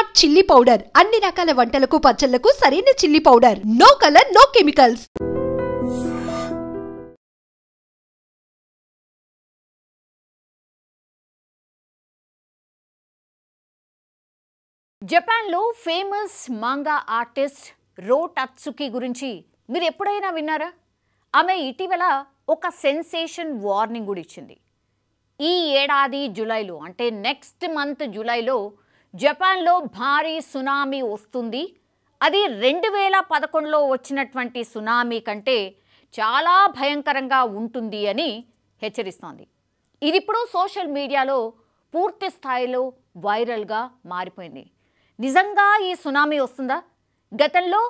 Smart chilli powder అన్ని రకాల వంటలకు పచ్చళ్లకు సరైన chilli powder. No colour, no chemicals. జపాన్లో ఫేమస్ మాంగా ఆర్టిస్ట్ రో టత్సుకి గురించి మీరు ఎప్పుడైనా విన్నారా? ఆమె ఇటీవల ఒక సెన్సేషన్ వార్నింగ్ కూడా ఇచ్చింది. ఈ ఏడాది జూలైలో, అంటే నెక్స్ట్ మంత్ జూలైలో జపాన్లో భారీ సునామీ వస్తుంది. అది 2011లో వచ్చినటువంటి సునామీ కంటే చాలా భయంకరంగా ఉంటుంది అని హెచ్చరిస్తోంది. ఇది ఇప్పుడు సోషల్ మీడియాలో పూర్తి స్థాయిలో వైరల్గా మారిపోయింది. నిజంగా ఈ సునామీ వస్తుందా? గతంలో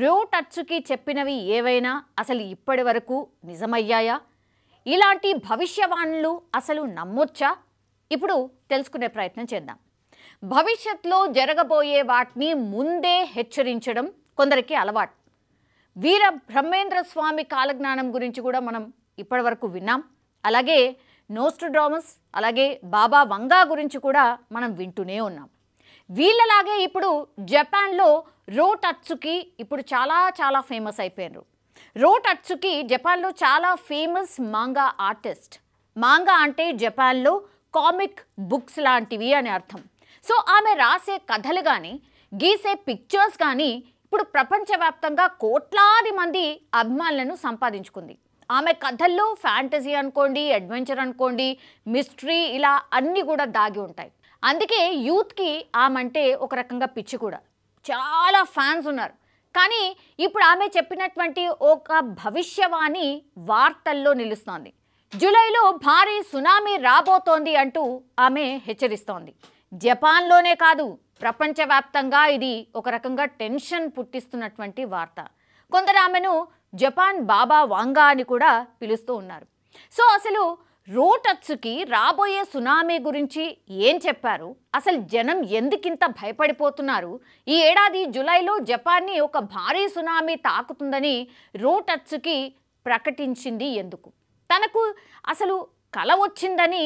రో టత్సుకి చెప్పినవి ఏవైనా అసలు ఇప్పటి వరకు నిజమయ్యాయా? ఇలాంటి భవిష్యవాణులు అసలు నమ్మొచ్చా? ఇప్పుడు తెలుసుకునే ప్రయత్నం చేద్దాం. భవిష్యత్తులో జరగబోయే వాటిని ముందే హెచ్చరించడం కొందరికి అలవాటు. వీర బ్రహ్మేంద్ర స్వామి కాలజ్ఞానం గురించి కూడా మనం ఇప్పటివరకు విన్నాం. అలాగే నోస్ట్రాడమస్, అలాగే బాబా వంగా గురించి కూడా మనం వింటూనే ఉన్నాం. వీళ్ళలాగే ఇప్పుడు జపాన్లో రో టత్సుకి ఇప్పుడు చాలా ఫేమస్ అయిపోయారు. రో టత్సుకి జపాన్లో చాలా ఫేమస్ మాంగా ఆర్టిస్ట్. మాంగా అంటే జపాన్లో కామిక్ బుక్స్ లాంటివి అని అర్థం. సో ఆమె రాసే కథలు కానీ, గీసే పిక్చర్స్ కానీ ఇప్పుడు ప్రపంచవ్యాప్తంగా కోట్లాది మంది అభిమానులను సంపాదించుకుంది. ఆమె కథల్లో ఫ్యాంటసీ అనుకోండి, అడ్వెంచర్ అనుకోండి, మిస్టరీ, ఇలా అన్నీ కూడా దాగి ఉంటాయి. అందుకే యూత్కి ఆమంటే ఒక రకంగా పిచ్చి కూడా. చాలా ఫ్యాన్స్ ఉన్నారు. కానీ ఇప్పుడు ఆమె చెప్పినటువంటి ఒక భవిష్యవాణి వార్తల్లో నిలుస్తోంది. జూలైలో భారీ సునామీ రాబోతోంది అంటూ ఆమె హెచ్చరిస్తోంది. జపాన్లోనే కాదు, ప్రపంచవ్యాప్తంగా ఇది ఒక రకంగా టెన్షన్ పుట్టిస్తున్నటువంటి వార్త. కొందరు ఆమెను జపాన్ బాబా వాంగా అని కూడా పిలుస్తూ ఉన్నారు. సో అసలు రో టత్సుకి రాబోయే సునామీ గురించి ఏం చెప్పారు? అసలు జనం ఎందుకింత భయపడిపోతున్నారు? ఈ ఏడాది జూలైలో జపాన్ని ఒక భారీ సునామీ తాకుతుందని రో టత్సుకి ప్రకటించింది ఎందుకు? తనకు అసలు కల వచ్చిందని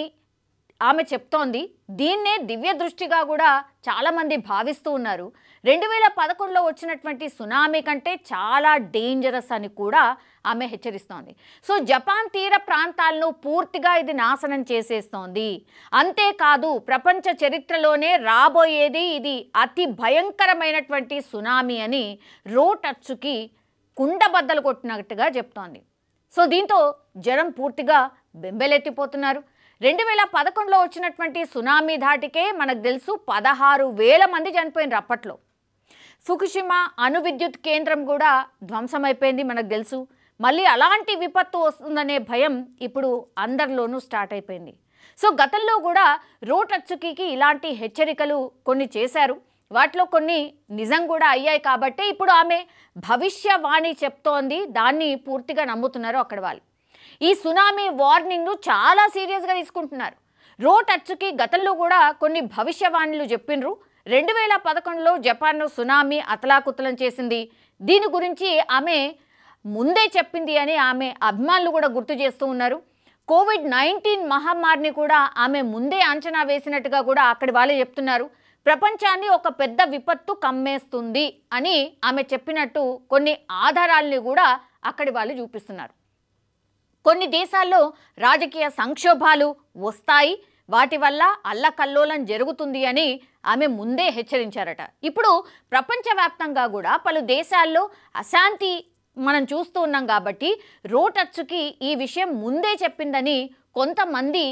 ఆమె చెప్తోంది. దీన్నే దివ్య దృష్టిగా కూడా చాలామంది భావిస్తూ ఉన్నారు. 2011లో వచ్చినటువంటి సునామీ కంటే చాలా డేంజరస్ అని కూడా ఆమె హెచ్చరిస్తోంది. సో జపాన్ తీర ప్రాంతాలను పూర్తిగా ఇది నాశనం చేసేస్తోంది. అంతేకాదు, ప్రపంచ చరిత్రలోనే రాబోయేది ఇది అతి భయంకరమైనటువంటి సునామీ అని రో టత్సుకి కుండబద్దలు కొట్టినట్టుగా చెప్తోంది. సో దీంతో జనం పూర్తిగా బెంబెలెత్తిపోతున్నారు. 2011లో వచ్చినటువంటి సునామీ ధాటికే మనకు తెలుసు 16,000 మంది చనిపోయినారు అప్పట్లో. ఫుకుషిమా అణు విద్యుత్ కేంద్రం కూడా ధ్వంసమైపోయింది మనకు తెలుసు. మళ్ళీ అలాంటి విపత్తు వస్తుందనే భయం ఇప్పుడు అందరిలోనూ స్టార్ట్ అయిపోయింది. సో గతంలో కూడా రో టత్సుకి ఇలాంటి హెచ్చరికలు కొన్ని చేశారు. వాటిలో కొన్ని నిజం కూడా అయ్యాయి. కాబట్టి ఇప్పుడు ఆమె భవిష్యవాణి చెప్తోంది, దాన్ని పూర్తిగా నమ్ముతున్నారు అక్కడ వాళ్ళు. ఈ సునామీ వార్నింగ్ను చాలా సీరియస్గా తీసుకుంటున్నారు. రో టత్సుకి గతంలో కూడా కొన్ని భవిష్యవాణులు చెప్పిండ్రు. 2011లో జపాన్ను సునామీ అతలాకుతలం చేసింది. దీని గురించి ఆమె ముందే చెప్పింది అని ఆమె అభిమానులు కూడా గుర్తు చేస్తూ ఉన్నారు. కోవిడ్-19 మహమ్మారిని కూడా ఆమె ముందే అంచనా వేసినట్టుగా కూడా అక్కడి వాళ్ళే చెప్తున్నారు. ప్రపంచాన్ని ఒక పెద్ద విపత్తు కమ్మేస్తుంది అని ఆమె చెప్పినట్టు కొన్ని ఆధారాలని కూడా అక్కడి వాళ్ళు చూపిస్తున్నారు. కొన్ని దేశాల్లో రాజకీయ సంక్షోభాలు వస్తాయి, వాటి వల్ల అల్లకల్లోలం జరుగుతుంది అని ఆమె ముందే హెచ్చరించారట. ఇప్పుడు ప్రపంచవ్యాప్తంగా కూడా పలు దేశాల్లో అశాంతి మనం చూస్తూ ఉన్నాం. కాబట్టి రో టత్సుకి ఈ విషయం ముందే చెప్పిందని కొంతమంది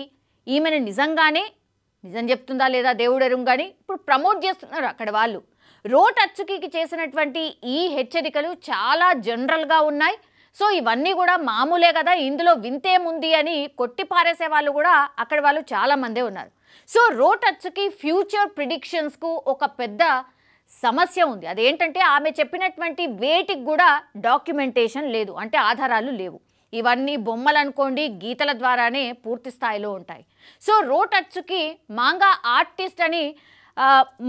ఈమెను నిజం చెప్తుందా లేదా దేవుడెరుంగాని ఇప్పుడు ప్రమోట్ చేస్తున్నారు అక్కడ వాళ్ళు. రో టత్సుకి చేసినటువంటి ఈ హెచ్చరికలు చాలా జనరల్గా ఉన్నాయి. సో ఇవన్నీ కూడా మామూలే కదా, ఇందులో వింతేముంది అని కొట్టిపారేసే వాళ్ళు కూడా అక్కడ వాళ్ళు చాలామందే ఉన్నారు. సో రో టత్సుకి ఫ్యూచర్ ప్రిడిక్షన్స్కు ఒక పెద్ద సమస్య ఉంది. అదేంటంటే ఆమె చెప్పినటువంటి వేటికి కూడా డాక్యుమెంటేషన్ లేదు, అంటే ఆధారాలు లేవు. ఇవన్నీ బొమ్మలు అనుకోండి, గీతల ద్వారానే పూర్తి స్థాయిలో ఉంటాయి. సో రో టత్సుకి మాంగా ఆర్టిస్ట్ అని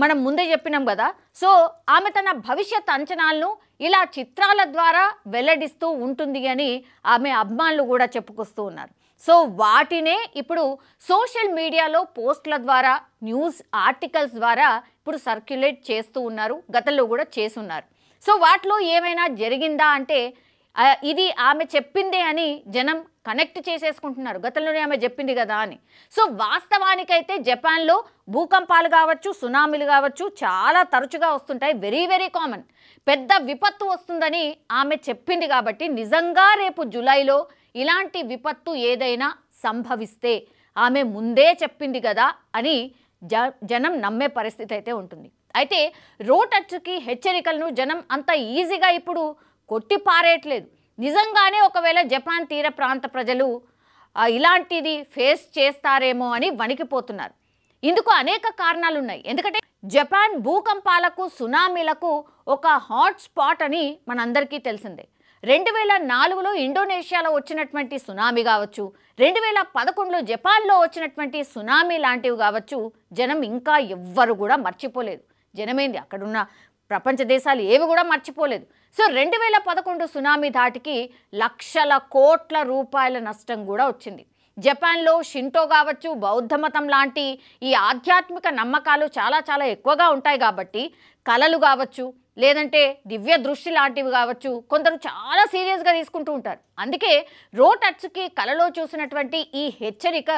మనం ముందే చెప్పినాం కదా. సో ఆమె తన భవిష్యత్ అంచనాలను ఇలా చిత్రాల ద్వారా వెల్లడిస్తూ ఉంటుంది అని ఆమె అభిమానులు కూడా చెప్పుకొస్తూ ఉన్నారు. సో వాటినే ఇప్పుడు సోషల్ మీడియాలో పోస్టుల ద్వారా, న్యూస్ ఆర్టికల్స్ ద్వారా ఇప్పుడు సర్క్యులేట్ చేస్తూ ఉన్నారు, గతంలో కూడా చేసున్నారు. సో వాటిలో ఏమైనా జరిగిందా అంటే ఇది ఆమె చెప్పిందే అని జనం కనెక్ట్ చేసేసుకుంటున్నారు, గతంలోనే ఆమె చెప్పింది కదా అని. సో వాస్తవానికైతే జపాన్లో భూకంపాలు కావచ్చు, సునామీలు కావచ్చు చాలా తరచుగా వస్తుంటాయి, వెరీ వెరీ కామన్. పెద్ద విపత్తు వస్తుందని ఆమె చెప్పింది కాబట్టి నిజంగా రేపు జూలైలో ఇలాంటి విపత్తు ఏదైనా సంభవిస్తే ఆమె ముందే చెప్పింది కదా అని జనం నమ్మే పరిస్థితి అయితే ఉంటుంది. అయితే రోటచ్చుకి హెచ్చరికలను జనం అంత ఈజీగా ఇప్పుడు కొట్టి పారేయట్లేదు. నిజంగానే ఒకవేళ జపాన్ తీర ప్రాంత ప్రజలు ఇలాంటిది ఫేస్ చేస్తారేమో అని వణికిపోతున్నారు. ఇందుకు అనేక కారణాలు ఉన్నాయి. ఎందుకంటే జపాన్ భూకంపాలకు, సునామీలకు ఒక హాట్ స్పాట్ అని మనందరికీ తెలిసిందే. 2004లో ఇండోనేషియాలో వచ్చినటువంటి సునామీ కావచ్చు, 2011లో జపాన్లో వచ్చినటువంటి సునామీ లాంటివి కావచ్చు, జనం ఇంకా ఎవ్వరు కూడా మర్చిపోలేదు. జనమేంది, అక్కడున్న ప్రపంచ దేశాలు ఏవి కూడా మర్చిపోలేదు. సో 2011 సునామీ ధాటికి లక్షల కోట్ల రూపాయల నష్టం కూడా వచ్చింది. జపాన్లో షింటో కావచ్చు, బౌద్ధ మతం లాంటి ఈ ఆధ్యాత్మిక నమ్మకాలు చాలా చాలా ఎక్కువగా ఉంటాయి కాబట్టి కళలు కావచ్చు, లేదంటే దివ్య దృష్టి లాంటివి కావచ్చు, కొందరు చాలా సీరియస్గా తీసుకుంటూ ఉంటారు. అందుకే రోటచ్చుకి కళలో చూసినటువంటి ఈ హెచ్చరిక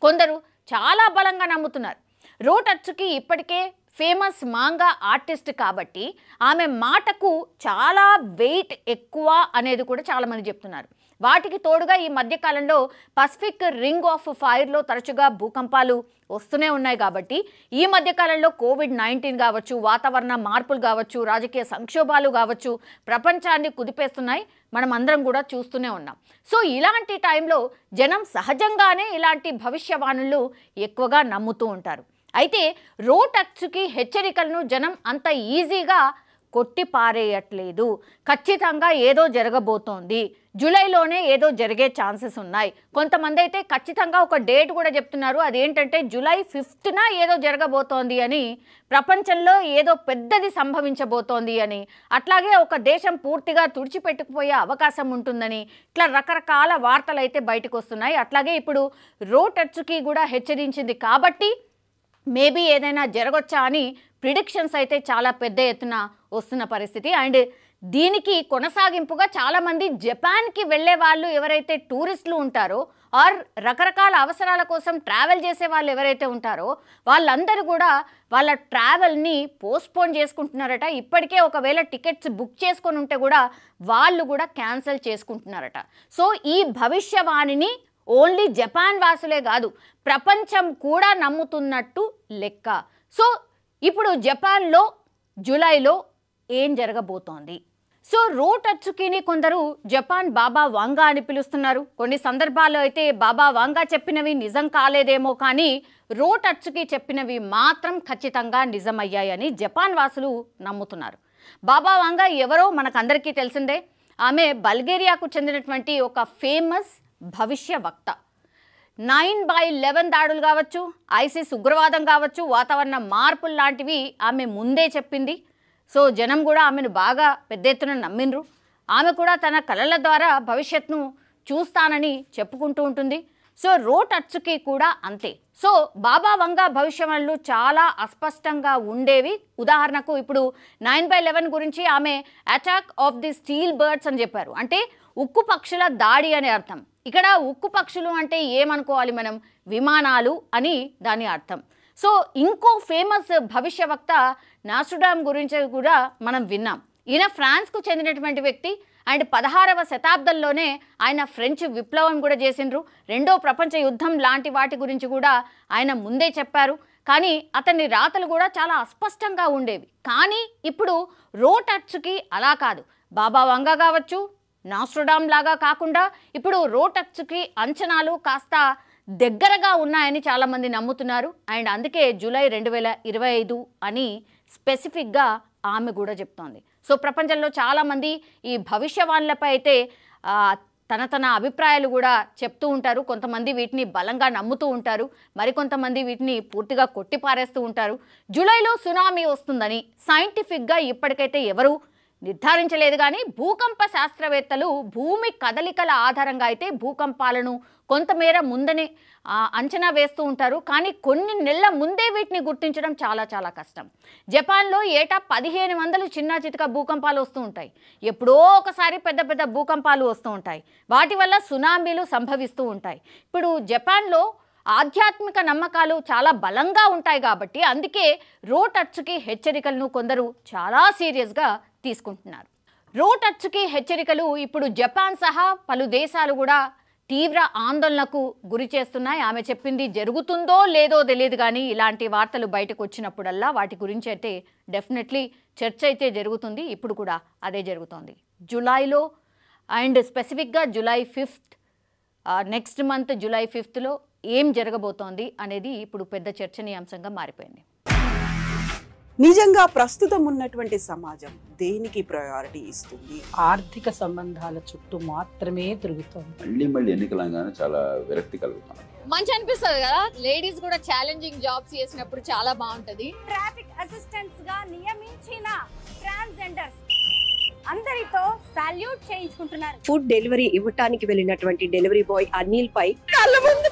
కొందరు చాలా బలంగా నమ్ముతున్నారు. రోటచ్చుకి ఇప్పటికే ఫేమస్ మాంగా ఆర్టిస్ట్ కాబట్టి ఆమె మాటకు చాలా వెయిట్ ఎక్కువ అనేది కూడా చాలామంది చెప్తున్నారు. వాటికి తోడుగా ఈ మధ్యకాలంలో పసిఫిక్ రింగ్ ఆఫ్ ఫైర్లో తరచుగా భూకంపాలు వస్తూనే ఉన్నాయి కాబట్టి ఈ మధ్యకాలంలో కోవిడ్-19 కావచ్చు, వాతావరణ మార్పులు కావచ్చు, రాజకీయ సంక్షోభాలు కావచ్చు ప్రపంచాన్ని కుదిపేస్తున్నాయి. మనం అందరం కూడా చూస్తూనే ఉన్నాం. సో ఇలాంటి టైంలో జనం సహజంగానే ఇలాంటి భవిష్యవాణులు ఎక్కువగా నమ్ముతూ ఉంటారు. అయితే రోటచ్చుకి హెచ్చరికలను జనం అంత ఈజీగా కొట్టి పారేయట్లేదు. ఖచ్చితంగా ఏదో జరగబోతోంది, జూలైలోనే ఏదో జరిగే ఛాన్సెస్ ఉన్నాయి. కొంతమంది అయితే ఖచ్చితంగా ఒక డేట్ కూడా చెప్తున్నారు, అదేంటంటే జూలై 5న ఏదో జరగబోతోంది అని, ప్రపంచంలో ఏదో పెద్దది సంభవించబోతోంది అని, అట్లాగే ఒక దేశం పూర్తిగా తుడిచిపెట్టుకుపోయే అవకాశం ఉంటుందని, ఇట్లా రకరకాల వార్తలు అయితే బయటకు వస్తున్నాయి. అట్లాగే ఇప్పుడు రోటచ్చుకి కూడా హెచ్చరించింది కాబట్టి మేబీ ఏదైనా జరగొచ్చా అని ప్రిడిక్షన్స్ అయితే చాలా పెద్ద ఎత్తున వస్తున్న పరిస్థితి. అండ్ దీనికి కొనసాగింపుగా చాలామంది జపాన్కి వెళ్ళే వాళ్ళు ఎవరైతే టూరిస్టులు ఉంటారో ఆర్ రకరకాల అవసరాల కోసం ట్రావెల్ చేసే వాళ్ళు ఎవరైతే ఉంటారో వాళ్ళందరూ కూడా వాళ్ళ ట్రావెల్ని పోస్ట్పోన్ చేసుకుంటున్నారట. ఇప్పటికే ఒకవేళ టికెట్స్ బుక్ చేసుకొని ఉంటే కూడా వాళ్ళు కూడా క్యాన్సిల్ చేసుకుంటున్నారట. సో ఈ భవిష్యవాణిని ఓన్లీ జపాన్ వాసులే కాదు, ప్రపంచం కూడా నమ్ముతున్నట్టు లెక్క. సో ఇప్పుడు జపాన్లో జూలైలో ఏం జరగబోతోంది? సో రోటచ్చుకిని కొందరు జపాన్ బాబా వాంగా అని పిలుస్తున్నారు. కొన్ని సందర్భాల్లో అయితే బాబా వాంగా చెప్పినవి నిజం కాలేదేమో, కానీ రోటచ్చుకి చెప్పినవి మాత్రం ఖచ్చితంగా నిజమయ్యాయని జపాన్ వాసులు నమ్ముతున్నారు. బాబా వాంగా ఎవరో మనకందరికీ తెలిసిందే. ఆమె బల్గేరియాకు చెందినటువంటి ఒక ఫేమస్ భవిష్య వక్త. 9/11 దాడులు కావచ్చు, ఐసిస్ ఉగ్రవాదం కావచ్చు, వాతావరణ మార్పులు లాంటివి ఆమె ముందే చెప్పింది. సో జనం కూడా ఆమెను బాగా పెద్ద ఎత్తున నమ్మిండ్రు. ఆమె కూడా తన కళల ద్వారా భవిష్యత్తును చూస్తానని చెప్పుకుంటూ ఉంటుంది. సో రోటచ్చుకి కూడా అంతే. సో బాబా వంగా భవిష్యవాణులు చాలా అస్పష్టంగా ఉండేవి. ఉదాహరణకు ఇప్పుడు 9/11 గురించి ఆమె attack of the steel birds అని చెప్పారు. అంటే ఉక్కు పక్షుల దాడి అనే అర్థం. ఇక్కడ ఉక్కు పక్షులు అంటే ఏమనుకోవాలి మనం? విమానాలు అని దాని అర్థం. సో ఇంకో ఫేమస్ భవిష్యవక్త నాస్ట్రాడామస్ గురించి కూడా మనం విన్నాం. ఈయన ఫ్రాన్స్కు చెందినటువంటి వ్యక్తి అండ్ 16వ శతాబ్దంలోనే ఆయన ఫ్రెంచ్ విప్లవం కూడా చేసిండ్రు. రెండో ప్రపంచ యుద్ధం లాంటి వాటి గురించి కూడా ఆయన ముందే చెప్పారు. కానీ అతని రాతలు కూడా చాలా అస్పష్టంగా ఉండేవి. కానీ ఇప్పుడు రోటచ్చుకి అలా కాదు. బాబా వంగా కావచ్చు, నాస్ట్రాడామస్ లాగా కాకుండా ఇప్పుడు రోటచ్చుకి అంచనాలు కాస్త దగ్గరగా ఉన్నాయని చాలామంది నమ్ముతున్నారు. అండ్ అందుకే జూలై 2025 అని స్పెసిఫిక్గా ఆమె కూడా చెప్తోంది. సో ప్రపంచంలో చాలామంది ఈ భవిష్యవాణులపై అయితే తన అభిప్రాయాలు కూడా చెప్తూ ఉంటారు. కొంతమంది వీటిని బలంగా నమ్ముతూ ఉంటారు, మరికొంతమంది వీటిని పూర్తిగా కొట్టిపారేస్తూ ఉంటారు. జూలైలో సునామీ వస్తుందని సైంటిఫిక్గా ఇప్పటికైతే ఎవరు నిర్ధారించలేదు. కానీ భూకంప శాస్త్రవేత్తలు భూమి కదలికల ఆధారంగా అయితే భూకంపాలను కొంతమేర ముందనే అంచనా వేస్తూ ఉంటారు. కానీ కొన్ని నెలల ముందే వీటిని గుర్తించడం చాలా చాలా కష్టం. జపాన్లో ఏటా 1500 చిన్న చితక భూకంపాలు వస్తూ ఉంటాయి. ఎప్పుడో ఒకసారి పెద్ద పెద్ద భూకంపాలు వస్తూ ఉంటాయి. వాటి వల్ల సునామీలు సంభవిస్తూ ఉంటాయి. ఇప్పుడు జపాన్లో ఆధ్యాత్మిక నమ్మకాలు చాలా బలంగా ఉంటాయి కాబట్టి అందుకే రోట్ అచ్చుకి హెచ్చరికలను కొందరు చాలా సీరియస్గా తీసుకుంటున్నారు. రోట్ అచ్చుకి హెచ్చరికలు ఇప్పుడు జపాన్ సహా పలు దేశాలు కూడా తీవ్ర ఆందోళనకు గురి చేస్తున్నాయి. ఆమె చెప్పింది జరుగుతుందో లేదో తెలియదు, కానీ ఇలాంటి వార్తలు బయటకు వచ్చినప్పుడల్లా వాటి గురించి అయితే డెఫినెట్లీ చర్చ అయితే జరుగుతుంది. ఇప్పుడు కూడా అదే జరుగుతోంది. జూలైలో అండ్ స్పెసిఫిక్గా July 5th, next month July 5thలో ఏం జరగబోతోంది అనేది ఇప్పుడు పెద్ద చర్చనీయాంశంగా మారిపోయింది. నిజంగా ప్రస్తుతం ఉన్నటువంటి సమాజం దేనికి ప్రయారిటీ ఇస్తుంది? ఆర్థిక సంబంధాల చుట్టూ మాత్రమే తిరుగుతోంది. మళ్ళీ ఎన్నికలంగానే చాలా విరక్తి కలుగుతున్నాం. మంచి అనిపిస్తుంది కదా, లేడీస్ కూడా ఛాలెంజింగ్ జాబ్స్ చేసినప్పుడు చాలా బాగుంటది. ట్రాఫిక్ అసిస్టెంట్స్ గా నియమించిన ట్రాన్స్జెండర్స్ అందరితో సాల్యూట్ చేయించుకుంటున్నారు. ఫుడ్ డెలివరీ ఇవ్వటానికి వెళ్ళినటువంటి డెలివరీ బాయ్ అనిల్ పై కళ్ళ ముందు